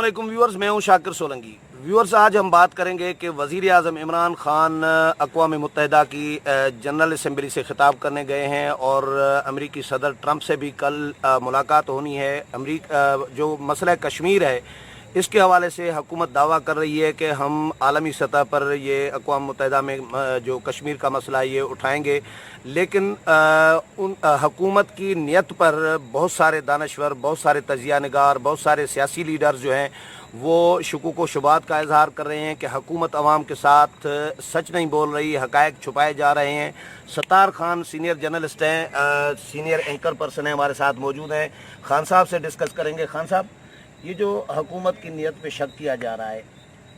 अस्सलाम वालेकुम व्यूअर्स, मैं हूं शाकिर सोलंकी। व्यूअर्स, आज हम बात करेंगे कि वज़ीर आज़म इमरान खान अक़वाम मुत्तहिदा की जनरल असम्बली से ख़िताब करने गए हैं और अमरीकी सदर ट्रंप से भी कल मुलाकात होनी है। जो मसला कश्मीर है, इसके हवाले से हुकूमत दावा कर रही है कि हम आलमी सतह पर ये अक़वाम मुत्तहिदा में जो कश्मीर का मसला है ये उठाएंगे, लेकिन हुकूमत की नीयत पर बहुत सारे दानश्वर, बहुत सारे तजिया निगार, बहुत सारे सियासी लीडर जो हैं वो शुकूक व शुबात का इजहार कर रहे हैं कि हुकूमत अवाम के साथ सच नहीं बोल रही, हक़ाइक़ छुपाए जा रहे हैं। सत्तार खान सीनियर जर्नलिस्ट हैं, सीनियर एंकर पर्सन हैं, हमारे साथ मौजूद हैं। खान साहब से डिस्कस करेंगे। खान साहब, ये जो हुकूमत की नीयत पे शक किया जा रहा है,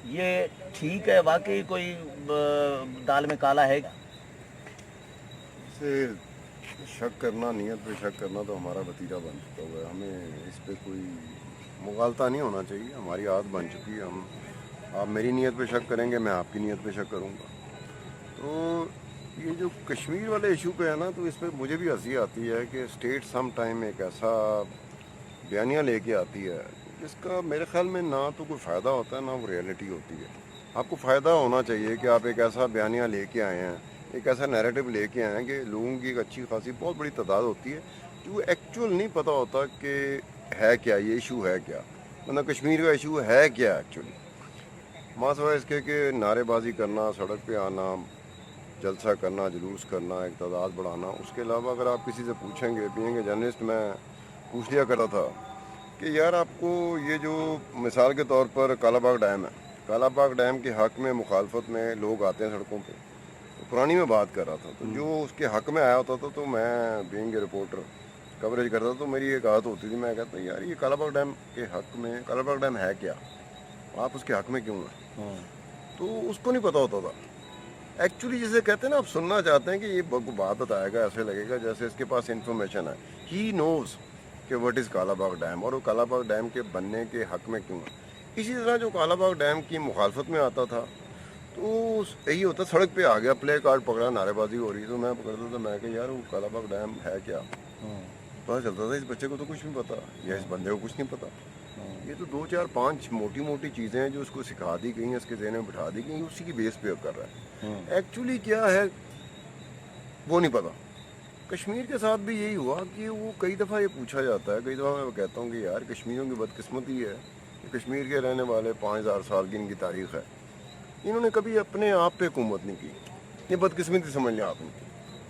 ये ठीक है? वाकई कोई दाल में काला है? इसे शक करना, नीयत पे शक करना तो हमारा वतीरा बन चुका हुआ है। हमें इस पे कोई मुगालता नहीं होना चाहिए, हमारी आदत बन चुकी है। आप मेरी नीयत पे शक करेंगे, मैं आपकी नीयत पे शक करूँगा। तो ये जो कश्मीर वाले इशू पे है ना, तो इस पे मुझे भी हंसी आती है कि स्टेट सम टाइम एक ऐसा बयानिया लेके आती है जिसका मेरे ख्याल में ना तो कोई फ़ायदा होता है, ना वो रियलिटी होती है। आपको फ़ायदा होना चाहिए कि आप एक ऐसा बयानिया लेके आए हैं, एक ऐसा नैरेटिव लेके आए हैं कि लोगों की एक अच्छी खासी बहुत बड़ी तादाद होती है जो एक्चुअल नहीं पता होता कि है क्या, ये इशू है क्या, मतलब कश्मीर का इशू है क्या एक्चुअली। मासवा इसके कि नारेबाजी करना, सड़क पे आना, जलसा करना, जुलूस करना, एक तादाद बढ़ाना, उसके अलावा अगर आप किसी से पूछेंगे, बीइंग ए जर्नलिस्ट मैं पूछ लिया करता था कि यार आपको ये जो मिसाल के तौर पर कालाबाग डैम है, कालाबाग डैम के हक़ में मुखालफत में लोग आते हैं सड़कों पे, तो पुरानी में बात कर रहा था, तो जो उसके हक़ में आया होता था तो मैं बीइंग ए रिपोर्टर कवरेज करता था, तो मेरी एक आदत होती थी, मैं कहता यार ये कालाबाग डैम के हक़ में, कालाबाग डैम है क्या, आप उसके हक़ में क्यों हैं? तो उसको नहीं पता होता था एक्चुअली। जिसे कहते हैं ना, आप सुनना चाहते हैं कि ये बात बताएगा, ऐसे लगेगा जैसे इसके पास इंफॉर्मेशन है। ही नोज़ कि व्हाट इज़ कालाबाग डैम और वो कालाबाग डैम के बनने के हक़ में क्यों है। इसी तरह जो कालाबाग डैम की मुखालफत में आता था तो यही होता, सड़क पे आ गया, प्ले कार्ड पकड़ा, नारेबाजी हो रही, तो मैं पकड़ता था, मैं कि यार वो कालाबाग डैम है क्या। पता चलता था इस बच्चे को तो कुछ नहीं पता, या इस बंदे को कुछ नहीं पता। ये तो 2 4 5 मोटी मोटी चीज़ें हैं जो उसको सिखा दी गई हैं, इसके ज़हन में बिठा दी गई, उसी की बेस पे कर रहा है। एक्चुअली क्या है वो नहीं पता। कश्मीर के साथ भी यही हुआ कि वो कई दफ़ा ये पूछा जाता है, कई दफ़ा मैं कहता हूँ कि यार कश्मीरियों की बदकिस्मती है कि कश्मीर के रहने वाले 5000 साल की इनकी तारीख़ है, इन्होंने कभी अपने आप पे हुकूमत नहीं की। ये बदकिस्मती समझ लें आपने,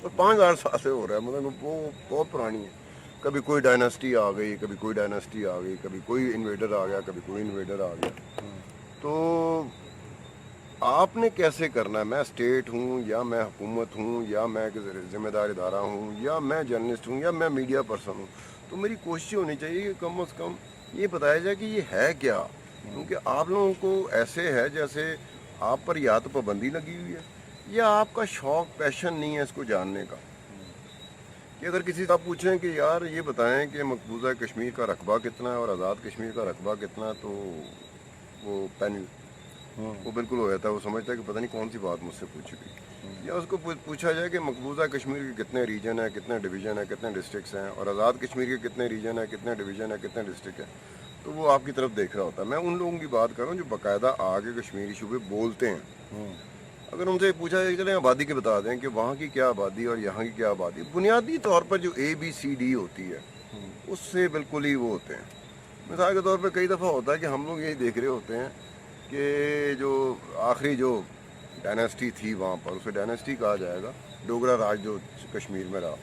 और 5000 साल से हो रहा है, मतलब वो बहुत पुरानी है। कभी कोई डायनेस्टी आ गई, कभी कोई डायनेस्टी आ गई, कभी कोई इन्वेडर आ गया, कभी कोई इन्वेडर आ गया। तो आपने कैसे करना है? मैं स्टेट हूँ या मैं हुकूमत हूँ या मैं ज़िम्मेदार इदारा हूँ या मैं जर्नलिस्ट हूँ या मैं मीडिया पर्सन हूँ, तो मेरी कोशिश होनी चाहिए कि कम से कम ये बताया जाए कि ये है क्या। क्योंकि आप लोगों को ऐसे है जैसे आप पर या तो पाबंदी लगी हुई है या आपका शौक़, पैशन नहीं है इसको जानने का। कि अगर किसी से आप पूछें कि यार ये बताएं कि मकबूजा कश्मीर का रकबा कितना है और आज़ाद कश्मीर का रकबा कितना है, तो वो पैनल वो बिल्कुल हो जाता है, वो समझता है कि पता नहीं कौन सी बात मुझसे पूछी गई। या उसको पूछा जाए कि मकबूजा कश्मीर के कितने रीजन है, कितने डिवीज़न है, कितने डिस्ट्रिक्ट्स हैं, और आज़ाद कश्मीर के कितने रीजन है, कितने डिवीज़न है, कितने डिस्ट्रिक्ट है, तो वो आपकी तरफ देख रहा होता है। मैं उन लोगों की बात कर रहा हूँ जो बाकायदा आगे कश्मीर इशू पे बोलते हैं। अगर उनसे पूछा जाए, चले आबादी की बता दें कि वहाँ की क्या आबादी और यहाँ की क्या आबादी, बुनियादी तौर पर जो ABCD होती है उससे बिल्कुल ही वो होते हैं। मिसाल के तौर पर कई दफ़ा होता है कि हम लोग यही देख रहे होते हैं कि जो आखिरी जो डायनेस्टी थी वहाँ पर, उसे डायनेस्टी कहा जाएगा, डोगरा राज जो कश्मीर में रहा।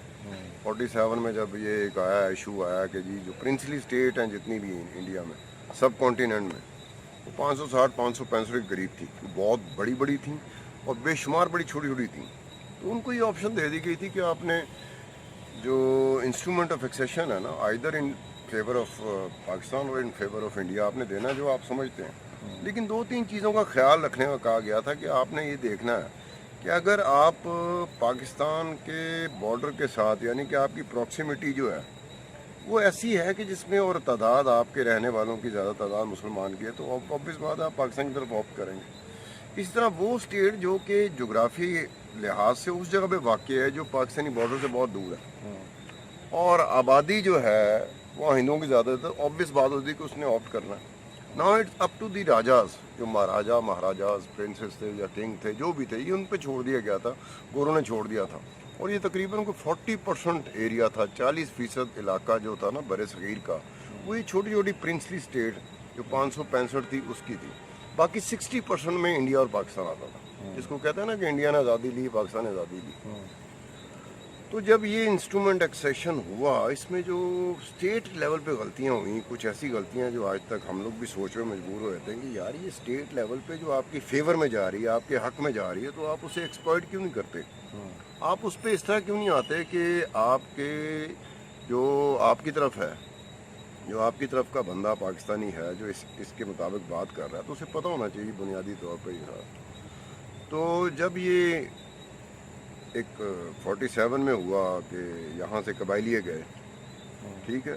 47 में जब ये एक आया इशू आया कि जी जो प्रिंसली स्टेट हैं जितनी भी इंडिया में, सब कॉन्टिनेंट में, वो 560-565 के करीब थी, बहुत बड़ी बड़ी थी और बेशुमार बड़ी छोटी छोटी थी। तो उनको ये ऑप्शन दे दी गई थी कि आपने जो इंस्ट्रूमेंट ऑफ एक्सेशन है ना, either in favour of Pakistan और इन फेवर ऑफ इंडिया, आपने देना जो आप समझते हैं। लेकिन 2-3 चीज़ों का ख्याल रखने का कहा गया था कि आपने ये देखना है कि अगर आप पाकिस्तान के बॉर्डर के साथ, यानी कि आपकी प्रॉक्सिमिटी जो है वो ऐसी है कि जिसमें और तादाद आपके रहने वालों की ज़्यादा तादाद मुसलमान की है, तो ऑब्वियस बात है आप पाकिस्तान की तरफ ऑप्ट करेंगे। इस तरह वो स्टेट जो कि जोग्राफी लिहाज से उस जगह पे वाक़ है जो पाकिस्तानी बॉर्डर से बहुत दूर है, और आबादी जो है वो हिंदुओं की ज़्यादा है, तो ऑब्वियस बात होती है कि उसने ऑप्ट करना है। Now it's up to the rajas, जो महाराजा महाराजाज प्रिंसेस थे या किंग थे जो भी थे, ये उन पे छोड़ दिया गया था, गोरों ने छोड़ दिया था। और ये तकरीबन को 40% एरिया था, 40% इलाका जो था ना बरे सगीर का, वो ये छोटी छोटी प्रिंसली स्टेट जो 565 थी उसकी थी। बाकी 60% में इंडिया और पाकिस्तान आता था, जिसको कहते हैं ना कि इंडिया ने आज़ादी ली, पाकिस्तान ने आज़ादी ली। तो जब ये इंस्ट्रूमेंट एक्सेशन हुआ, इसमें जो स्टेट लेवल पे गलतियां हुई, कुछ ऐसी गलतियां जो आज तक हम लोग भी सोच में मजबूर हो जाते हैं कि यार ये स्टेट लेवल पे जो आपके फेवर में जा रही है, आपके हक में जा रही है, तो आप उसे एक्सप्लॉइट क्यों नहीं करते? आप उस पर इस तरह क्यों नहीं आते कि आपके जो आपकी तरफ है, जो आपकी तरफ का बंदा पाकिस्तानी है, जो इसके मुताबिक बात कर रहा है, तो उसे पता होना चाहिए बुनियादी तौर पर ये। तो जब ये एक 47 में हुआ कि यहाँ से कबाइलिए गए, ठीक है,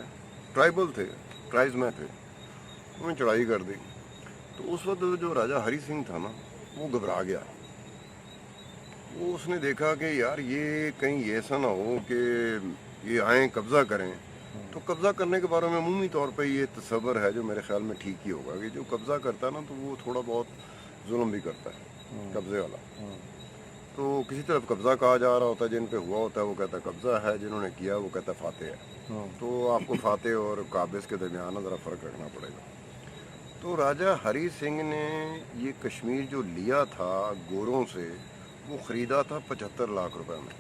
ट्राइबल थे, ट्राइब्स में थे, उन्होंने चढ़ाई कर दी। तो उस वक्त जो राजा हरी सिंह था ना, वो घबरा गया। वो उसने देखा कि यार ये कहीं ऐसा ना हो कि ये आएँ कब्ज़ा करें। तो कब्ज़ा करने के बारे में अमूमी तौर पे ये तसव्वुर है जो मेरे ख्याल में ठीक ही होगा कि जो कब्ज़ा करता है ना, तो वो थोड़ा बहुत जुल्म भी करता है, कब्ज़े वाला। तो किसी तरफ कब्ज़ा कहा जा रहा होता है, जिन पे हुआ होता है वो कहता है कब्ज़ा है, जिन्होंने किया वो कहता है फाते है। तो आपको फाते और काबिज के दरमियान ज़रा फ़र्क रखना पड़ेगा। तो राजा हरी सिंह ने ये कश्मीर जो लिया था गोरों से, वो ख़रीदा था 75 लाख रुपए में।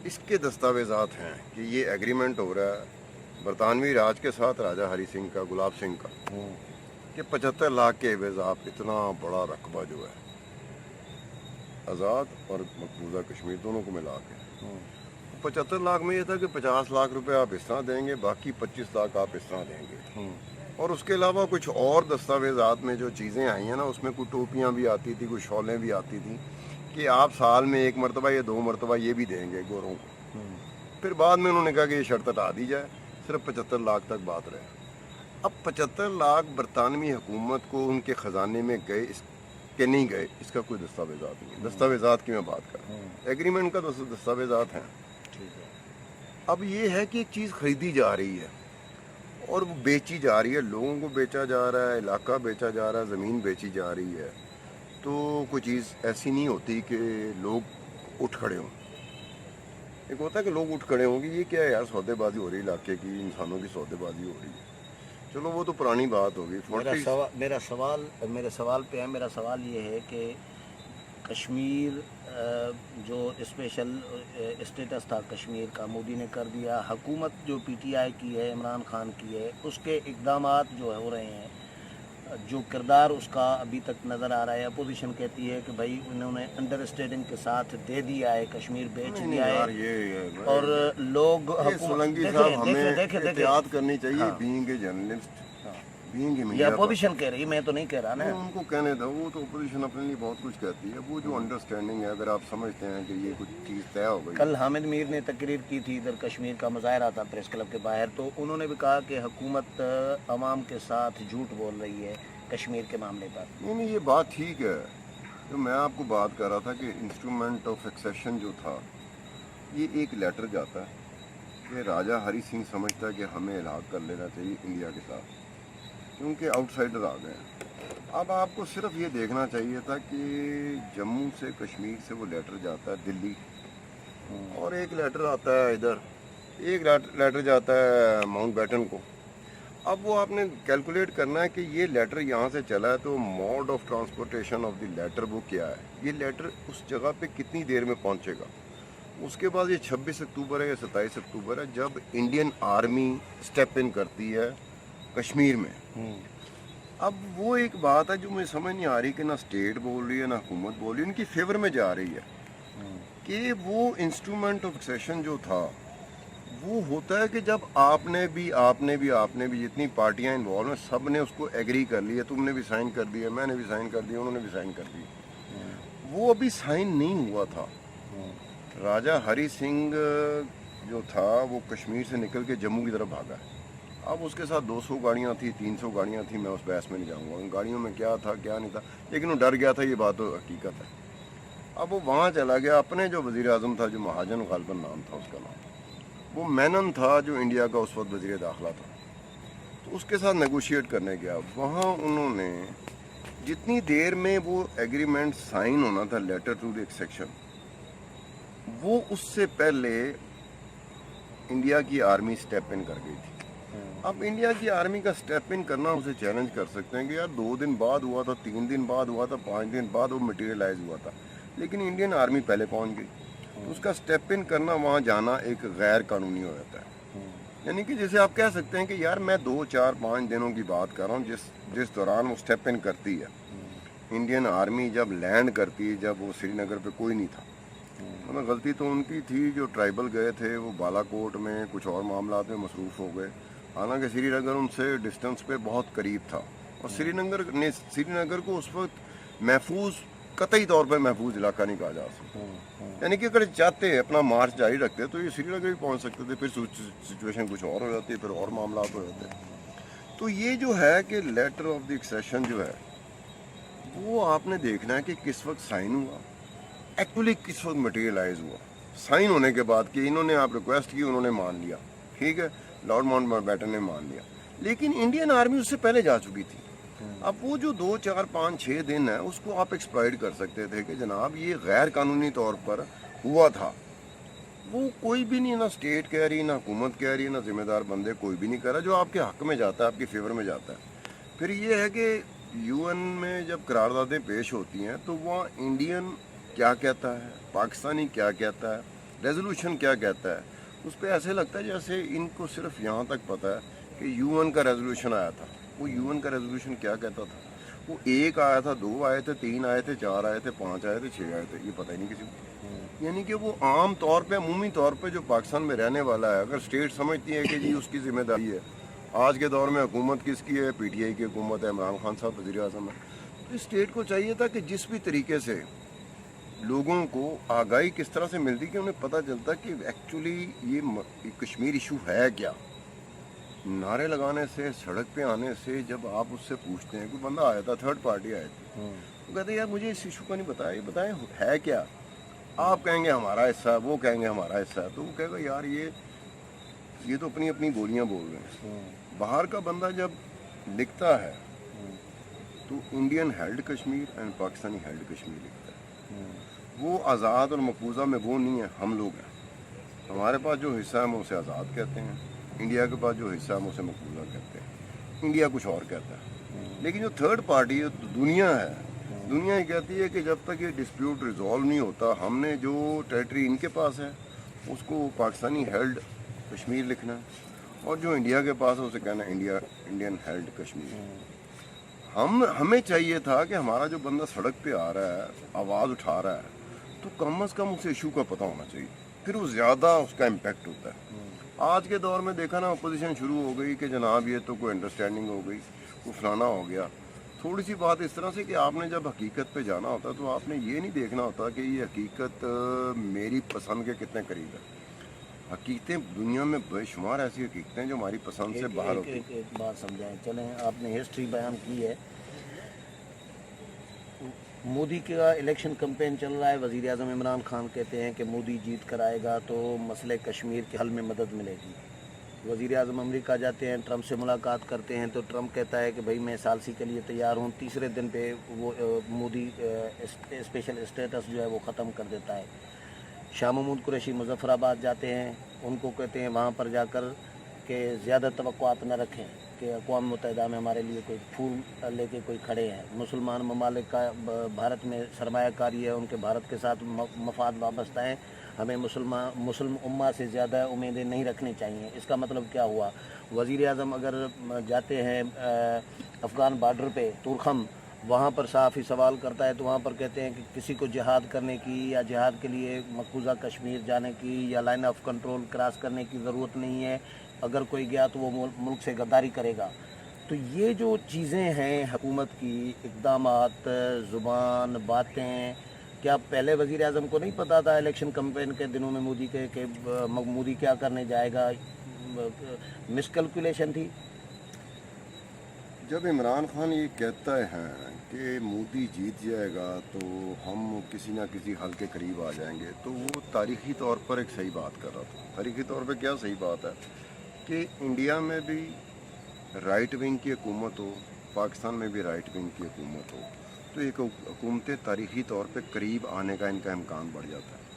इसके दस्तावेज़ात हैं कि ये एग्रीमेंट हो रहा है बरतानवी राज के साथ राजा हरी सिंह का, गुलाब सिंह का, कि 75 लाख के एवज़ आप इतना बड़ा रकबा जो है आज़ाद और मकबूजा कश्मीर दोनों को मिला के, 75 लाख में ये था कि 50 लाख रुपए आप इस तरह देंगे, बाकी 25 लाख आप इस तरह देंगे। और उसके अलावा कुछ और दस्तावेज़ात में जो चीज़ें आई हैं ना, उसमें कुछ टोपियाँ भी आती थी, कुछ शॉलें भी आती थी कि आप साल में 1 मरतबा या 2 मरतबा ये भी देंगे गोरों को। फिर बाद में उन्होंने कहा कि ये शर्त हटा दी जाए, सिर्फ 75 लाख तक बात रहे। अब 75 लाख बरतानवी हुकूमत को उनके ख़जाने में गए कि नहीं गए, इसका कोई दस्तावेज़ात नहीं है। दस्तावेज़ात की मैं बात कर रहा हूँ, एग्रीमेंट का दस्तावेज़ात हैं। अब ये है कि एक चीज़ ख़रीदी जा रही है और वो बेची जा रही है, लोगों को बेचा जा रहा है, इलाका बेचा जा रहा है, ज़मीन बेची जा रही है। तो कोई चीज़ ऐसी नहीं होती कि लोग उठ खड़े हों। एक होता है कि लोग उठ खड़े होंगे, ये क्या है यार, सौदेबाजी हो रही इलाके की, इंसानों की सौदेबाजी हो रही है। चलो वो तो पुरानी बात होगी। मेरा सवाल पे है। मेरा सवाल ये है कि कश्मीर जो स्पेशल स्टेटस था कश्मीर का, मोदी ने कर दिया। हुकूमत जो पीटीआई की है, इमरान खान की है, उसके इक़दामात जो हो रहे हैं, जो किरदार उसका अभी तक नज़र आ रहा है, अपोजिशन कहती है कि भाई उन्होंने अंडरस्टैंडिंग के साथ दे दिया है, कश्मीर बेच दिया है। और लोग सोलंकी साहब हमें एहतियात करनी चाहिए, being a journalist, being a media. ये अपोजिशन कह रही, मैं तो नहीं कह रहा ना। उनको कहने दो, वो तो अपोजिशन अपने लिए बहुत कुछ कहती है। वो जो अंडरस्टैंडिंग है, अगर आप समझते हैं कि ये कुछ चीज़ तय हो गई। कल हामिद मीर ने तकरीर की थी, इधर कश्मीर का मुजाहरा था प्रेस क्लब के बाहर, तो उन्होंने भी कहा कि हुकूमत अवाम के साथ झूठ बोल रही है कश्मीर के मामले पर। नहीं, ये बात ठीक है। तो मैं आपको बात कर रहा था कि इंस्ट्रूमेंट ऑफ एक्सेशन जो था, ये एक लेटर जाता है कि राजा हरी सिंह समझता है कि हमें इलाक़ कर लेना चाहिए इंडिया के साथ, क्योंकि आउटसाइडर आ गए हैं। अब आपको सिर्फ ये देखना चाहिए था कि जम्मू से कश्मीर से वो लेटर जाता है दिल्ली, और एक लेटर आता है इधर, एक लेटर जाता है माउंट बैटन को। अब वो आपने कैलकुलेट करना है कि ये लेटर यहाँ से चला है, तो mode of transportation of the letter वो क्या है, ये लेटर उस जगह पे कितनी देर में पहुँचेगा। उसके बाद ये 26 अक्टूबर है या 27 अक्टूबर है, जब इंडियन आर्मी स्टेप इन करती है कश्मीर में। अब वो एक बात है जो मुझे समझ नहीं आ रही कि ना स्टेट बोल रही है ना हुकूमत बोल रही है, उनकी फेवर में जा रही है कि वो इंस्ट्रूमेंट ऑफ एक्सेशन जो था वो होता है कि जब आपने भी जितनी पार्टियां इन्वॉल्व हैं, सब ने उसको एग्री कर लिया, तुमने भी साइन कर दिया, मैंने भी साइन कर दिया, उन्होंने भी साइन कर दिया, वो अभी साइन नहीं हुआ था। राजा हरी सिंह जो था वो कश्मीर से निकल के जम्मू की तरफ भागा है। अब उसके साथ 200 गाड़ियाँ थी, 300 गाड़ियाँ थी, मैं उस बहस में नहीं जाऊँगा उन गाड़ियों में क्या था क्या नहीं था, लेकिन वो डर गया था, ये बात तो हकीकत है। अब वो वहाँ चला गया, अपने जो वज़ीर आज़म था, जो महाजन गालिबन नाम था उसका नाम, वो मेनन था जो इंडिया का उस वक्त वज़ीर दाखिला था। تو اس کے ساتھ نیگوشیٹ کرنے گیا. وہاں انہوں نے جتنی دیر میں وہ ایگریمنٹ سائن ہونا تھا لیٹر ٹو دی ایکسیپشن, وہ اس سے پہلے انڈیا کی آرمی سٹیپ ان کر گئی تھی. اب انڈیا کی آرمی کا سٹیپ ان کرنا اسے چیلنج کر سکتے ہیں کہ یار 2 دن بعد ہوا تھا, 3 دن بعد ہوا تھا, 5 دن بعد وہ مٹیریلائز ہوا تھا, لیکن انڈین آرمی پہلے پہنچ گئی. تو اس کا سٹیپ ان کرنا, وہاں جانا ایک غیر قانونی ہو جاتا ہے. یعنی کہ جیسے آپ کہہ سکتے ہیں کہ یار میں 2, 4, 5 دنوں کی بات کر رہا ہوں جس دوران وہ سٹیپ ان کرتی ہے. انڈین آرمی جب لینڈ کرتی ہے, جب وہ سری نگر پہ کوئی نہیں تھا, غلطی تو ان کی تھی جو ٹرائبل گئے تھے وہ بالا کوٹ میں کچھ اور معاملات میں مصروف ہو گئے, حالانکہ سری نگر ان سے ڈسٹنس پہ بہت قریب تھا, اور سری نگر کو اس وقت محفوظ, قطعی طور پہ محفوظ علاقہ نہیں کہا جا سکتا. یعنی کہ اگر چاہتے اپنا مارچ جاری رکھتے تو یہ سری نگر بھی پہنچ سکتے تھے, پھر سچویشن کچھ اور ہو جاتی, پھر اور معاملات ہو جاتے. تو یہ جو ہے کہ لیٹر آف دی ایکسیپشن جو ہے وہ آپ نے دیکھنا ہے کہ کس وقت سائن ہوا, ایکچولی کس وقت مٹیریلائز ہوا. سائن ہونے کے بعد کہ انہوں نے آپ ریکویسٹ کی, انہوں نے مان لیا, ٹھیک ہے, لارڈ ماؤنٹ بیٹن نے مان لیا, لیکن انڈین آرمی اس سے پہلے جا چکی تھی. اب وہ جو 2, 4, 5, 6 دن ہے اس کو آپ ایکسپلائٹ کر سکتے تھے کہ جناب یہ غیر قانونی طور پر ہوا تھا. وہ کوئی بھی نہیں, نہ اسٹیٹ کہہ رہی, نہ حکومت کہہ رہی, نہ ذمہ دار بندے کوئی بھی نہیں کہہ رہا, جو آپ کے حق میں جاتا ہے, آپ کے فیور میں جاتا ہے. پھر یہ ہے کہ یو این میں جب قراردادیں پیش ہوتی ہیں تو وہاں انڈین کیا کہتا ہے, پاکستانی کیا کہتا ہے, ریزولوشن کیا کہتا ہے, اس پہ ایسے لگتا ہے جیسے ان کو صرف یہاں تک پتہ ہے کہ یو این کا ریزولوشن آیا تھا. وہ یو این کا ریزولوشن کیا کہتا تھا, وہ 1 آیا تھا, 2 آئے تھے, 3 آئے تھے, 4 آئے تھے, 5 آئے تھے, 6 آئے تھے, یہ پتہ ہی نہیں کسی کو. یعنی کہ وہ عام طور پہ, عمومی طور پہ جو پاکستان میں رہنے والا ہے, اگر اسٹیٹ سمجھتی ہے کہ جی اس کی ذمہ داری ہے, آج کے دور میں حکومت کس کی ہے, پی ٹی آئی کی حکومت ہے, عمران خان صاحب وزیر اعظم ہے, تو اسٹیٹ کو چاہیے تھا کہ جس بھی طریقے سے لوگوں کو آگاہی کس طرح سے ملتی کہ انہیں پتہ چلتا کہ ایکچولی یہ کشمیر ایشو ہے کیا. نعرے لگانے سے, سڑک پہ آنے سے, جب آپ اس سے پوچھتے ہیں, کوئی بندہ آیا تھا, تھرڈ پارٹی آئے تھے, وہ کہتے ہیں یار مجھے اس ایشو کا نہیں بتایا, یہ بتائیں ہے کیا. آپ کہیں گے ہمارا حصہ ہے, وہ کہیں گے ہمارا حصہ ہے, تو وہ کہے گا یار یہ تو اپنی اپنی گولیاں بول رہے ہیں. باہر کا بندہ جب لکھتا ہے تو Indian held Kashmir and Pakistani held Kashmir لکھتا ہے. وہ آزاد اور مقبوضہ میں وہ نہیں ہے, ہم لوگ ہیں. ہمارے پاس جو حصہ ہے ہم اسے آزاد کہتے ہیں, انڈیا کے پاس جو حصہ ہے ہم اسے مقبوضہ کہتے ہیں, انڈیا کچھ اور کہتا ہے. لیکن جو تھرڈ پارٹی دنیا ہے, دنیا یہ کہتی ہے کہ جب تک یہ ڈسپیوٹ ریزالو نہیں ہوتا, ہم نے جو ٹیریٹری ان کے پاس ہے اس کو پاکستانی ہیلڈ کشمیر لکھنا ہے, اور جو انڈیا کے پاس ہے اسے کہنا ہے انڈین ہیلڈ کشمیر. ہمیں چاہیے تھا کہ ہمارا جو بندہ سڑک پہ آ رہا ہے, آواز اٹھا رہا ہے, تو کم از کم اس ایشو کا پتہ ہونا چاہیے, پھر وہ زیادہ اس کا امپیکٹ ہوتا ہے. آج کے دور میں دیکھا نا, اپوزیشن شروع ہو گئی کہ جناب یہ تو کوئی انڈرسٹینڈنگ ہو گئی, وہ فلانا ہو گیا. تھوڑی سی بات اس طرح سے کہ آپ نے جب حقیقت پہ جانا ہوتا تو آپ نے یہ نہیں دیکھنا ہوتا کہ یہ حقیقت میری پسند کے کتنے قریب ہے. حقیقتیں دنیا میں بے شمار ایسی حقیقتیں جو ہماری پسند سے باہر ہوتی ہیں. ایک بات سمجھائیں, چلیں آپ نے ہسٹری بیان کی ہے, مودی کا الیکشن کمپین چل رہا ہے, وزیر اعظم عمران خان کہتے ہیں کہ مودی جیت کر آئے گا تو مسئلہ کشمیر کے حل میں مدد ملے گی. وزیر اعظم امریکہ جاتے ہیں, ٹرمپ سے ملاقات کرتے ہیں, تو ٹرمپ کہتا ہے کہ بھائی میں ثالثی کے لیے تیار ہوں. تیسرے دن پہ وہ مودی اسپیشل اسٹیٹس جو ہے وہ ختم کر دیتا ہے. شاہ محمود قریشی مظفر آباد جاتے ہیں, ان کو کہتے ہیں وہاں پر جا کر کہ زیادہ توقعات نہ رکھیں کہ اقوام متحدہ میں ہمارے لیے کوئی پھول لے کے کوئی کھڑے ہیں. مسلمان ممالک کا بھارت میں سرمایہ کاری ہے, ان کے بھارت کے ساتھ مفاد وابستہ ہیں, ہمیں مسلم امہ سے زیادہ امیدیں نہیں رکھنی چاہیے. اس کا مطلب کیا ہوا؟ وزیر اعظم اگر جاتے ہیں افغان بارڈر پہ تورخم, وہاں پر صحافی سوال کرتا ہے تو وہاں پر کہتے ہیں کہ کسی کو جہاد کرنے کی یا جہاد کے لیے مقبوضہ کشمیر جانے کی یا لائن آف کنٹرول کراس کرنے کی ضرورت نہیں ہے, اگر کوئی گیا تو وہ ملک سے غداری کرے گا. تو یہ جو چیزیں ہیں حکومت کی, اقدامات, زبان, باتیں, کیا پہلے وزیر اعظم کو نہیں پتا تھا الیکشن کمپین کے دنوں میں مودی کے کہ مودی کیا کرنے جائے گا؟ مس کیلکولیشن تھی. جب عمران خان یہ کہتا ہے کہ مودی جیت جائے گا تو ہم کسی نہ کسی حل کے قریب آ جائیں گے, تو وہ تاریخی طور پر ایک صحیح بات کر رہا تھا. تاریخی طور پہ کیا صحیح بات ہے کہ انڈیا میں بھی رائٹ ونگ کی حکومت ہو، پاکستان میں بھی رائٹ ونگ کی حکومت ہو، تو ایک حکومتیں تاریخی طور پہ قریب آنے کا ان کا امکان بڑھ جاتا ہے۔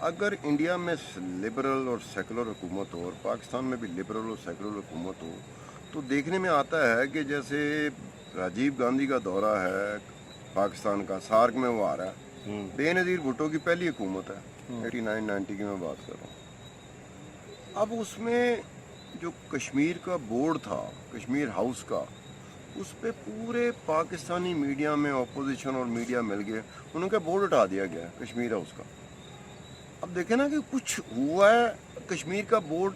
اگر انڈیا میں لبرل اور سیکولر حکومت ہو اور پاکستان میں بھی لبرل اور سیکولر حکومت ہو، تو دیکھنے میں آتا ہے کہ جیسے راجیو گاندھی کا دورہ ہے پاکستان کا، سارک میں وہ آ رہا ہے، بے نظیر بھٹو کی پہلی حکومت ہے 89-90 کی میں بات کر رہا ہوں۔ اب اس میں جو کشمیر کا بورڈ تھا، کشمیر ہاؤس کا، اس پہ پورے پاکستانی میڈیا میں اپوزیشن اور میڈیا مل گئے، انہوں کا بورڈ ہٹا دیا گیا ہے کشمیر ہاؤس کا۔ اب دیکھیں نا کہ کچھ ہوا ہے، کشمیر کا بورڈ،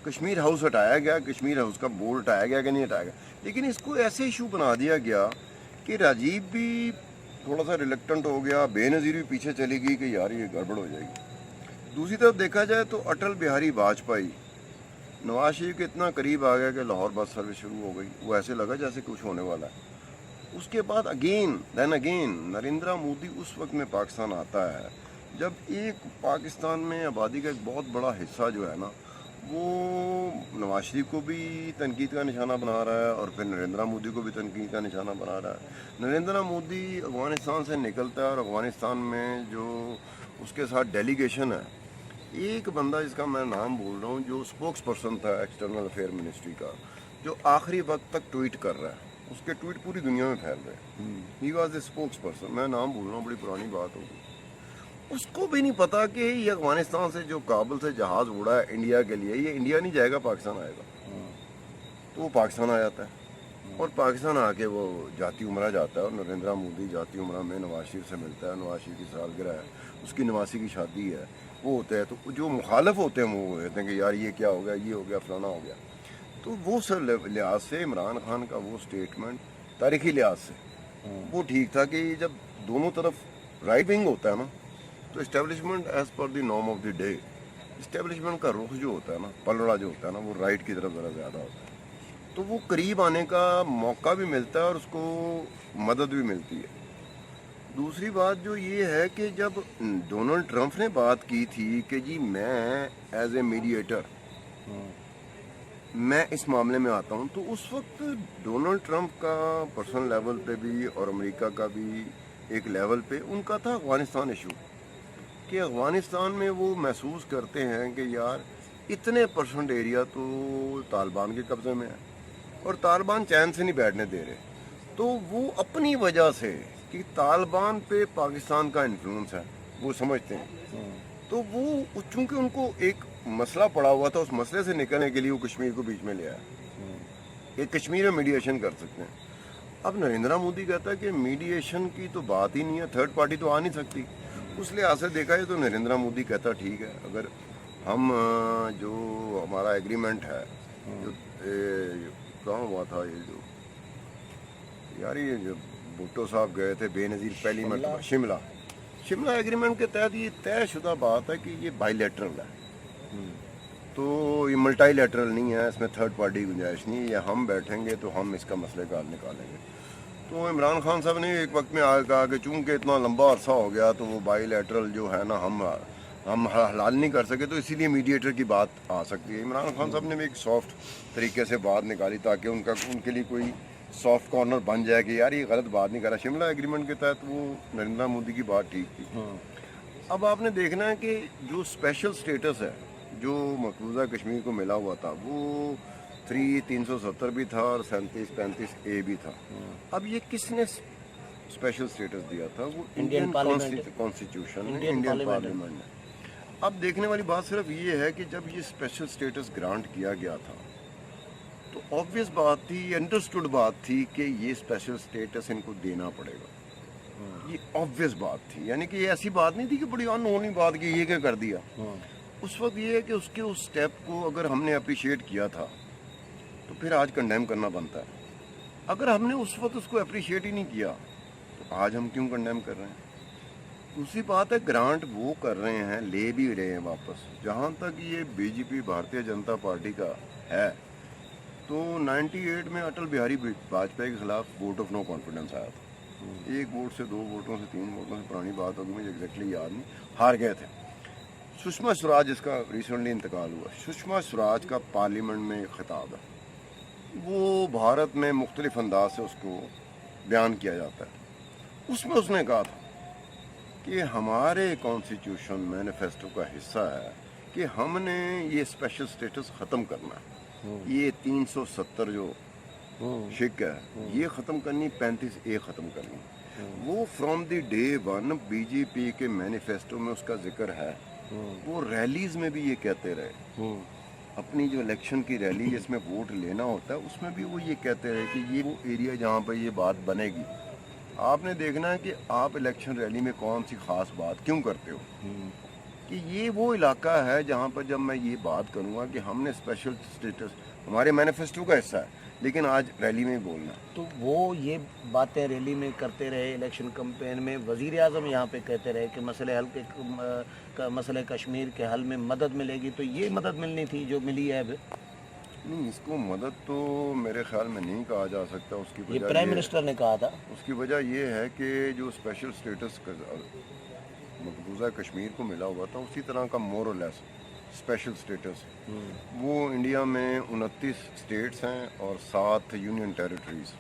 کشمیر ہاؤس ہٹایا گیا، کشمیر ہاؤس کا بورڈ ہٹایا گیا کہ نہیں ہٹایا گیا، لیکن اس کو ایسے ایشو بنا دیا گیا کہ راجیو بھی تھوڑا سا ریلیکٹنٹ ہو گیا، بے نظیر بھی پیچھے چلی گئی کہ یار یہ گڑبڑ ہو جائے گی۔ دوسری طرف دیکھا جائے تو اٹل بہاری واجپئی نواز شریف کے اتنا قریب آ گیا کہ لاہور بس سروس شروع ہو گئی، وہ ایسے لگا جیسے کچھ ہونے والا ہے۔ اس کے بعد اگین نریندرا مودی اس وقت میں پاکستان آتا ہے جب ایک پاکستان میں آبادی کا ایک بہت بڑا حصہ جو ہے نا، وہ نواز شریف کو بھی تنقید کا نشانہ بنا رہا ہے اور پھر نریندرا مودی کو بھی تنقید کا نشانہ بنا رہا ہے۔ نریندرا مودی افغانستان سے نکلتا ہے اور افغانستان میں جو اس کے ساتھ ڈیلیگیشن ہے، ایک بندہ جس کا میں نام بول رہا ہوں، جو اسپوکس پرسن تھا ایکسٹرنل افیئر منسٹری کا، جو آخری وقت تک ٹویٹ کر رہا ہے، اس کے ٹویٹ پوری دنیا میں پھیل رہے ہیں، he was a spokes person, میں نام بول رہا ہوں، بڑی پرانی بات ہوگی۔ اس کو بھی نہیں پتا کہ یہ افغانستان سے جو کابل سے جہاز اڑا ہے انڈیا کے لیے، یہ انڈیا نہیں جائے گا، پاکستان آئے گا، تو وہ پاکستان آ جاتا ہے اور پاکستان آ کے وہ جاتی عمرہ جاتا ہے، اور نریندرا مودی جاتی عمرہ میں نواز شریف سے ملتا ہے، نواز شریف کی سالگرہ ہے، اس کی نواسی کی شادی ہے، وہ ہوتا ہے، تو جو مخالف ہوتے ہیں وہ کہتے ہیں کہ یار یہ کیا ہو گیا، یہ ہو گیا، فلانا ہو گیا۔ تو وہ سر لحاظ سے عمران خان کا وہ سٹیٹمنٹ تاریخی لحاظ سے وہ ٹھیک تھا کہ جب دونوں طرف رائٹ ونگ ہوتا ہے نا، تو establishment as per the norm of the day, establishment کا رخ جو ہوتا ہے نا، پلڑا جو ہوتا ہے نا، وہ رائٹ کی طرف ذرا زیادہ ہوتا ہے، تو وہ قریب آنے کا موقع بھی ملتا ہے اور اس کو مدد بھی ملتی ہے۔ دوسری بات جو یہ ہے کہ جب ڈونلڈ ٹرمپ نے بات کی تھی کہ جی میں ایز اے میڈیٹر میں اس معاملے میں آتا ہوں، تو اس وقت ڈونلڈ ٹرمپ کا پرسنل لیول پہ بھی اور امریکہ کا بھی ایک لیول پہ ان کا تھا افغانستان ایشو، کہ افغانستان میں وہ محسوس کرتے ہیں کہ یار اتنے پرسنٹ ایریا تو طالبان کے قبضے میں ہے اور طالبان چین سے نہیں بیٹھنے دے رہے، تو وہ اپنی وجہ سے کہ طالبان پہ پاکستان کا انفلوئنس ہے وہ سمجھتے ہیں، تو وہ چونکہ ان کو ایک مسئلہ پڑا ہوا تھا، اس مسئلے سے نکلنے کے لیے وہ کشمیر کو بیچ میں لے آیا کہ کشمیر میں میڈیشن کر سکتے ہیں۔ اب نریندرا مودی کہتا ہے کہ میڈیشن کی تو بات ہی نہیں ہے، تھرڈ پارٹی تو آ نہیں سکتی، اس لحاظ سے دیکھا جائے تو نریندرا مودی کہتا ٹھیک ہے، اگر ہم جو ہمارا ایگریمنٹ ہے، جو کہاں ہوا تھا، یہ جو یار یہ جو بھٹو صاحب گئے تھے بے نظیر پہلی مرتبہ شملہ ایگریمنٹ کے تحت یہ طے شدہ بات ہے کہ یہ بائی لیٹرل ہے، تو یہ ملٹائی لیٹرل نہیں ہے، اس میں تھرڈ پارٹی کی گنجائش نہیں ہے، یا ہم بیٹھیں گے تو ہم اس کا مسئلے کا حل نکالیں گے۔ تو عمران خان صاحب نے ایک وقت میں آ کہا کہ چونکہ اتنا لمبا عرصہ ہو گیا تو وہ بائی لیٹرل جو ہے نا ہم حلال نہیں کر سکے، تو اسی لیے میڈیٹر کی بات آ سکتی ہے۔ عمران خان صاحب نے بھی ایک سافٹ طریقے سے بات نکالی تاکہ ان کے لیے کوئی سافٹ کارنر بن جائے کہ یار یہ غلط بات نہیں کرا، شملہ ایگریمنٹ کے تحت وہ نریندرا مودی کی بات ٹھیک تھی۔ اب آپ نے دیکھنا ہے کہ جو اسپیشل سٹیٹس ہے جو مقبوضہ کشمیر کو ملا ہوا تھا، وہ 370 بھی تھا اور 37-35A بھی تھا۔ اب یہ کس نے اسپیشل سٹیٹس دیا تھا؟ وہ انڈین کانسٹیٹیوشن نے، انڈین پارلیمنٹ نے۔ اب دیکھنے والی بات صرف یہ ہے کہ جب یہ اسپیشل سٹیٹس گرانٹ کیا گیا تھا تو آبویس بات تھی، انڈرسٹوڈ بات تھی کہ یہ اسپیشل سٹیٹس ان کو دینا پڑے گا، یہ آبویس بات تھی، یعنی کہ یہ ایسی بات نہیں تھی کہ بڑی ان ہونی بات کہ یہ کیا کر دیا۔ اس وقت یہ ہے کہ اس کے اس سٹیپ کو اگر ہم نے اپریشیٹ کیا تھا تو پھر آج کنڈیم کرنا بنتا ہے، اگر ہم نے اس وقت اس کو اپریشیٹ ہی نہیں کیا تو آج ہم کیوں کنڈیم کر رہے ہیں؟ دوسری بات ہے گرانٹ وہ کر رہے ہیں، لے بھی رہے ہیں واپس۔ جہاں تک یہ بی جے پی بھارتیہ جنتا پارٹی کا ہے تو 98 میں اٹل بہاری واجپئی کے خلاف ووٹ آف نو کانفیڈنس آیا تھا، 1 ووٹ سے 2 ووٹوں سے 3 ووٹوں سے، پرانی بات ہوگی مجھے ایگزیکٹلی یاد نہیں، ہار گئے تھے۔ سشما سوراج، اس کا ریسنٹلی انتقال ہوا، سشما سوراج کا پارلیمنٹ میں ایک خطاب ہے वो भारत में मुख्तलिफ अंदाज से उसको बयान किया जाता है। उसमें उसने कहा था कि हमारे कॉन्स्टिट्यूशन मैनिफेस्टो का हिस्सा है कि हमने ये स्पेशल स्टेटस ख़त्म करना है। ये 370 जो शिक है ये ख़त्म करनी, 35A ख़त्म करनी। वो from the day one BJP के मैनिफेस्टो में उसका जिक्र है। वो रैलीज में भी ये कहते रहे, अपनी जो इलेक्शन की रैली जिसमें वोट लेना होता है उसमें भी वो ये कहते रहे कि ये वो एरिया जहाँ पर ये बात बनेगी। आपने देखना है कि आप इलेक्शन रैली में कौन सी ख़ास बात क्यों करते हो, कि ये वो इलाका है जहाँ पर जब मैं ये बात करूँगा कि हमने स्पेशल स्टेटस हमारे मैनिफेस्टो का हिस्सा है, लेकिन आज रैली में बोलना। तो वो ये बातें रैली में करते रहे, इलेक्शन कैंपेन में वज़ीर आज़म यहाँ पे कहते रहे कि मसले कश्मीर के हल में मदद मिलेगी, तो ये मदद मिलनी थी जो मिली है अब। नहीं, इसको मदद तो मेरे ख्याल में नहीं कहा जा सकता। उसकी ये वजह प्राइम मिनिस्टर ने कहा था। उसकी वजह ये है कि जो स्पेशल स्टेटस मकबूजा कश्मीर को मिला हुआ था उसी तरह का मोर और लेस स्पेशल स्टेटस वो इंडिया में 29 स्टेट्स हैं और 7 यूनियन टेरिटरीज।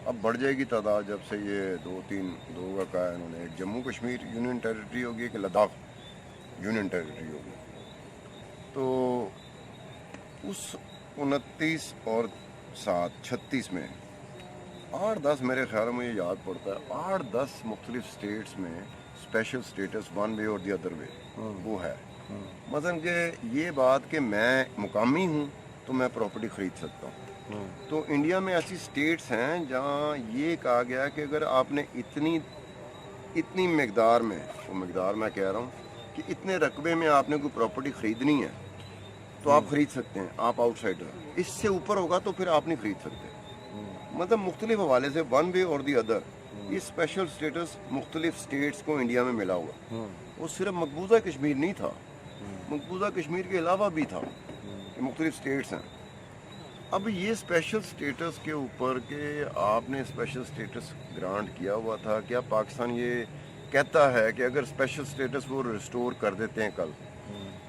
अब बढ़ जाएगी तादाद जब से ये दो का कहा है इन्होंने। एक जम्मू कश्मीर यूनियन टेरिटरी होगी, एक लद्दाख यूनियन टेरिटरी होगी। तो उस 29 और 7 36 में 8-10 मेरे ख्याल में ये याद पड़ता है 8-10 मुख्तलिफ स्टेट्स में स्पेशल स्टेटस वन वे और दी अदर वे वो है। मसलन कि ये बात कि मैं मुकामी हूँ तो मैं प्रॉपर्टी ख़रीद सकता हूँ। तो इंडिया में ऐसी स्टेट्स हैं जहाँ ये कहा गया कि अगर आपने इतनी मकदार में, वो मकदार मैं कह रहा हूँ कि इतने रकबे में आपने कोई प्रॉपर्टी ख़रीदनी है तो आप ख़रीद सकते हैं, आप आउटसाइडर। इससे ऊपर होगा तो फिर आप नहीं ख़रीद सकते। मतलब मुख्तलिफ हवाले से वन वे और दी अदर ये स्पेशल स्टेटस मुख्तलिफ स्टेट्स को इंडिया में मिला हुआ। वो सिर्फ मकबूजा कश्मीर नहीं था, मकबूजा कश्मीर के अलावा भी था कि मुख्तलिफ स्टेट्स हैं। अब ये स्पेशल स्टेटस के ऊपर के आपने स्पेशल स्टेटस ग्रांट किया हुआ था, क्या पाकिस्तान ये कहता है कि अगर स्पेशल स्टेटस वो रिस्टोर कर देते हैं कल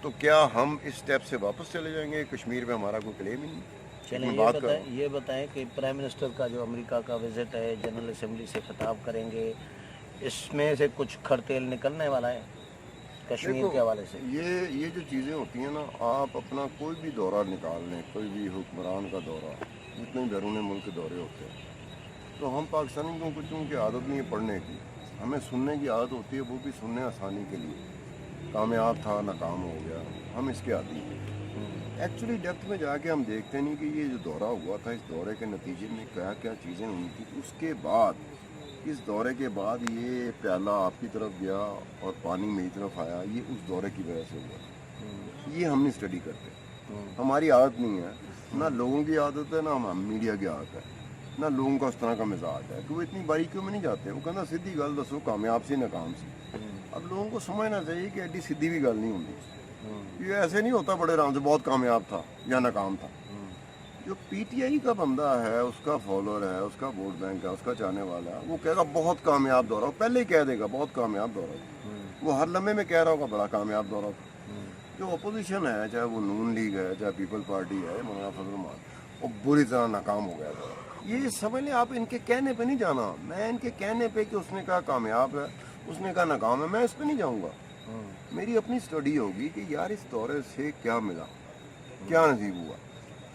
तो क्या हम इस स्टेप से वापस चले जाएंगे, कश्मीर में हमारा कोई क्लेम ही नहीं? चलिए ये बताएं कि प्राइम मिनिस्टर का जो अमेरिका का विजिट है, जनरल असेंबली से खिताब करेंगे, इसमें से कुछ खरतेल निकलने वाला है कश्मीर के हवाले से? ये जो चीज़ें होती हैं ना, आप अपना कोई भी दौरा निकाल लें, कोई भी हुक्मरान का दौरा, जितने बैरून मुल्क के दौरे होते हैं, तो हम पाकिस्तानियों को चूँकि आदत नहीं है पढ़ने की, हमें सुनने की आदत होती है, वो भी सुनने आसानी के लिए। कामयाब था, नाकाम हो गया, हम इसके आदी हैं। एक्चुअली डेप्थ में जाके हम देखते नहीं कि ये जो दौरा हुआ था, इस दौरे के नतीजे में क्या क्या चीज़ें हुई थी। उसके बाद इस दौरे के बाद ये प्याला आपकी तरफ गया और पानी मेरी तरफ आया, ये उस दौरे की वजह से हुआ। ये हम नहीं स्टडी करते, हमारी आदत नहीं है, ना लोगों की आदत है, ना हम मीडिया की आदत है, ना लोगों का उस तरह का मिजाज है कि वो इतनी बारीकियों में नहीं जाते। वो कहना सीधी गल दसो, कामयाब सी नाकाम सी। अब लोगों को समझना चाहिए कि एडी सीधी भी गल नहीं होती। ये ऐसे नहीं होता बड़े आराम से बहुत कामयाब था या नाकाम था। जो पीटीआई का बंदा है, उसका फॉलोअर है, उसका वोट बैंक है, उसका चाहने वाला है, वो कहेगा बहुत कामयाब दौरा, पहले ही कह देगा बहुत कामयाब दौरा। वो हर लम्हे में कह रहा होगा बड़ा कामयाब दौरा था। जो अपोजिशन है, चाहे वो नून लीग है, चाहे पीपल पार्टी है, मौलाना फजल रहमान, वो बुरी तरह नाकाम हो गया था। ये समझ लें, आप इनके कहने पे नहीं जाना। मैं इनके कहने पे कि उसने कहा कामयाब है, उसने कहा नाकाम है, मैं इस पर नहीं जाऊँगा। मेरी अपनी स्टडी होगी कि यार इस दौरे से क्या मिला, क्या नसीब हुआ।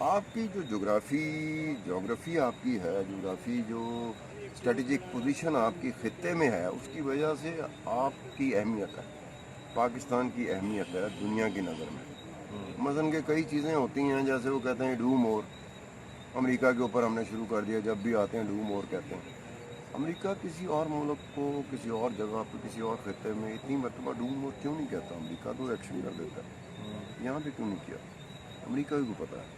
आपकी जो जोग्राफ़ी आपकी है, जोग्राफ़ी जो स्ट्रेटेजिक पोजीशन आपकी ख़ित्ते में है, उसकी वजह से आपकी अहमियत है, पाकिस्तान की अहमियत है दुनिया की नज़र में। मसलन के कई चीज़ें होती हैं, जैसे वो कहते हैं डू मोर, अमेरिका के ऊपर हमने शुरू कर दिया, जब भी आते हैं डू मोर कहते हैं। अमेरिका किसी और मुल्क को, किसी और जगह पर, किसी और खत्े में इतनी मरतबा डू मोर क्यों नहीं कहता? अमेरिका तो एक्शन कर देता है, यहाँ पे क्यों नहीं किया? अमेरिका को पता है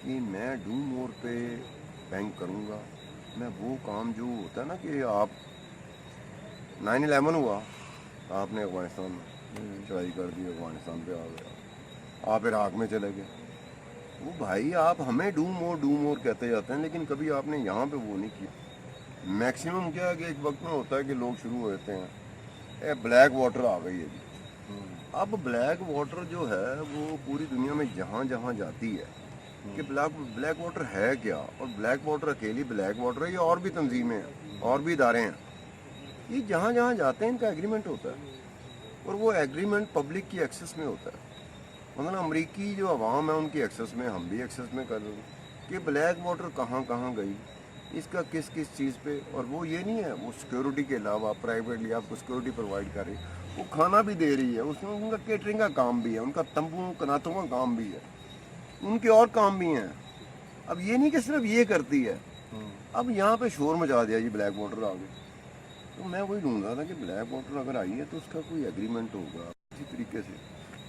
कि मैं डू मोर पे बैंक करूँगा। मैं वो काम जो होता है ना कि आप 9/11 हुआ, आपने अफगानिस्तान में चढ़ाई कर दी, अफगानिस्तान पे आ गया, आप इराक में चले गए। वो भाई आप हमें डू मोर कहते जाते हैं, लेकिन कभी आपने यहाँ पे वो नहीं किया। मैक्सिमम क्या है कि एक वक्त में होता है कि लोग शुरू हो जाते हैं ब्लैक वाटर आ गई है जी। अब ब्लैक वाटर जो है वो पूरी दुनिया में जहाँ जहाँ जाती है کہ بلیک واٹر ہے کیا، اور بلیک واٹر اکیلی بلیک واٹر ہے یا اور بھی تنظیمیں ہیں اور بھی ادارے ہیں. یہ جہاں جہاں جاتے ہیں ان کا ایگریمنٹ ہوتا ہے، اور وہ ایگریمنٹ پبلک کی ایکسس میں ہوتا ہے. مطلب امریکی جو عوام ہے ان کی ایکسس میں، ہم بھی ایکسس میں کر رہے ہیں کہ بلیک واٹر کہاں کہاں گئی، اس کا کس کس چیز پہ. اور وہ یہ نہیں ہے وہ سیکورٹی کے علاوہ پرائیویٹلی آپ کو سیکورٹی پرووائڈ کر رہی ہے، وہ کھانا بھی دے رہی ہے، اس میں ان کا کیٹرنگ کا کام بھی ہے، ان کا تمبو کناتوں کا کام بھی ہے، ان کے اور کام بھی ہیں. اب یہ نہیں کہ صرف یہ کرتی ہے. اب یہاں پہ شور مچا دیا جی بلیک واٹر آ گئی. تو میں وہی ڈھونڈ رہا تھا کہ بلیک واٹر اگر آئی ہے تو اس کا کوئی ایگریمنٹ ہوگا اسی طریقے سے.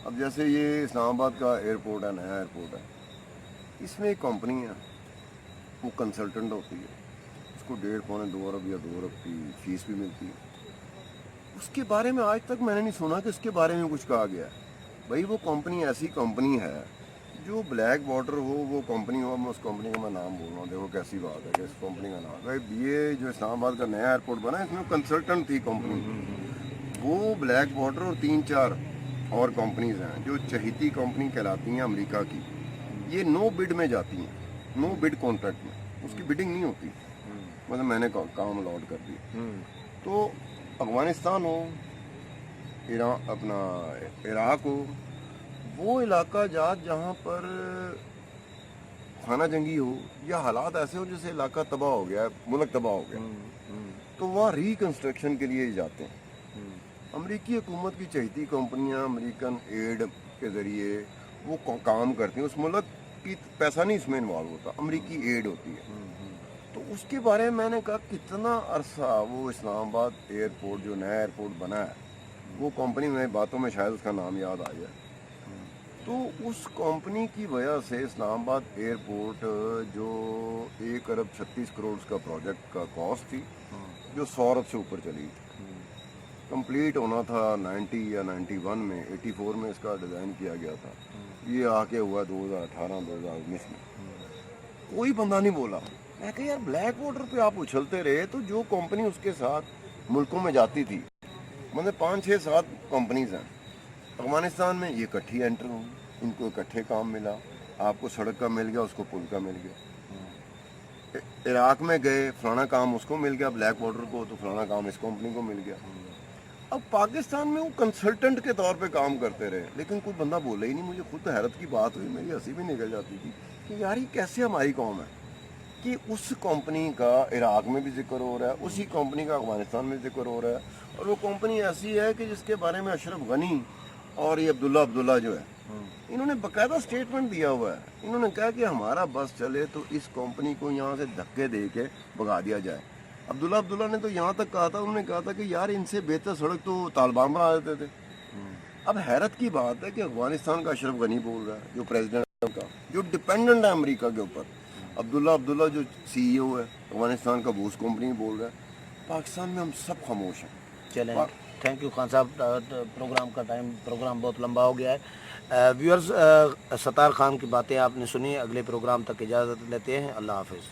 اب جیسے یہ اسلام آباد کا ایئرپورٹ ہے، نیا ایئرپورٹ ہے، اس میں ایک کمپنی ہے، وہ کنسلٹنٹ ہوتی ہے، اس کو 1.5-2 ارب یا 2 ارب کی فیس بھی ملتی ہے. اس کے بارے میں آج تک میں نے نہیں سنا کہ اس کے بارے میں کچھ کہا گیا ہے. بھائی وہ کمپنی ایسی کمپنی ہے جو بلیک واٹر ہو، وہ کمپنی ہو، میں اس کمپنی کا میں نام بول رہا ہوں، دیکھو کیسی بات ہے کہ اس کمپنی کا نام ہے. یہ جو اسلام آباد کا نیا ایئرپورٹ بنا اس میں کنسلٹنٹ تھی کمپنی، وہ بلیک واٹر اور 3-4 اور کمپنیز ہیں جو چہیتی کمپنی کہلاتی ہیں امریکہ کی. یہ نو بڈ میں جاتی ہیں، نو بڈ کانٹریکٹ میں، اس کی بڈنگ نہیں ہوتی. مطلب میں نے کام الاٹ کر دیا. تو افغانستان ہو، ایران، اپنا عراق ہو، وہ علاقہ جات جہاں پر خانہ جنگی ہو یا حالات ایسے ہو جیسے علاقہ تباہ ہو گیا ہے، ملک تباہ ہو گیا، تو وہاں ریکنسٹرکشن کے لیے جاتے ہیں. امریکی حکومت کی چہیتی کمپنیاں امریکن ایڈ کے ذریعے وہ کام کرتی ہیں. اس ملک کی پیسہ نہیں اس میں انوالو ہوتا، امریکی ایڈ ہوتی ہے. تو اس کے بارے میں میں نے کہا کتنا عرصہ وہ اسلام آباد ایئرپورٹ جو نیا ایئرپورٹ بنا ہے، وہ کمپنی میں باتوں میں شاید اس کا نام یاد آ جائے. تو اس کمپنی کی وجہ سے اسلام آباد ایئرپورٹ جو 1 ارب 36 کروڑ کا پروجیکٹ کا کاسٹ تھی، جو 100 ارب سے اوپر چلی تھی، کمپلیٹ ہونا تھا 90 یا 91 میں، 84 میں اس کا ڈیزائن کیا گیا تھا. یہ آ کے ہوا 2018-2019 میں. کوئی بندہ نہیں بولا. میں کہ یار بلیک واٹر پہ آپ اچھلتے رہے تو جو کمپنی اس کے ساتھ ملکوں میں جاتی تھی، مطلب 5-6-7 کمپنیز ہیں افغانستان میں، یہ اکٹھی انٹر ہوئی، ان کو اکٹھے کام ملا. آپ کو سڑک کا مل گیا، اس کو پل کا مل گیا. عراق میں گئے، فلانا کام اس کو مل گیا بلیک واٹر کو، تو فلانا کام اس کمپنی کو مل گیا. اب پاکستان میں وہ کنسلٹنٹ کے طور پہ کام کرتے رہے، لیکن کوئی بندہ بولا ہی نہیں. مجھے خود حیرت کی بات ہوئی، میری ہنسی بھی نکل جاتی تھی کہ یار یہ کیسے ہماری قوم ہے کہ اس کمپنی کا عراق میں بھی ذکر ہو رہا ہے، اسی کمپنی کا افغانستان میں ذکر ہو رہا ہے، اور وہ کمپنی ایسی ہے کہ جس کے بارے میں اشرف غنی اور یہ عبداللہ جو ہے، انہوں نے باقاعدہ سٹیٹمنٹ دیا ہوا ہے. انہوں نے کہا کہ ہمارا بس چلے تو اس کمپنی کو یہاں سے دھکے دے کے بھگا دیا جائے. عبداللہ نے تو یہاں تک کہا تھا، انہوں نے کہا تھا کہ یار ان سے بہتر سڑک تو طالبان بنا دیتے تھے. اب حیرت کی بات ہے کہ افغانستان کا اشرف غنی بول رہا ہے، جو پریزیڈنٹ کا، جو ڈپینڈنٹ ہے امریکہ کے اوپر. عبداللہ جو سی ای او ہے افغانستان کا، وہ اس کمپنی بول رہا ہے. پاکستان میں ہم سب خاموش ہیں. چلیں، تھینک یو خان صاحب. پروگرام بہت لمبا ہو گیا ہے. ویورز، ستار خان کی باتیں آپ نے سنی. اگلے پروگرام تک اجازت لیتے ہیں. اللہ حافظ.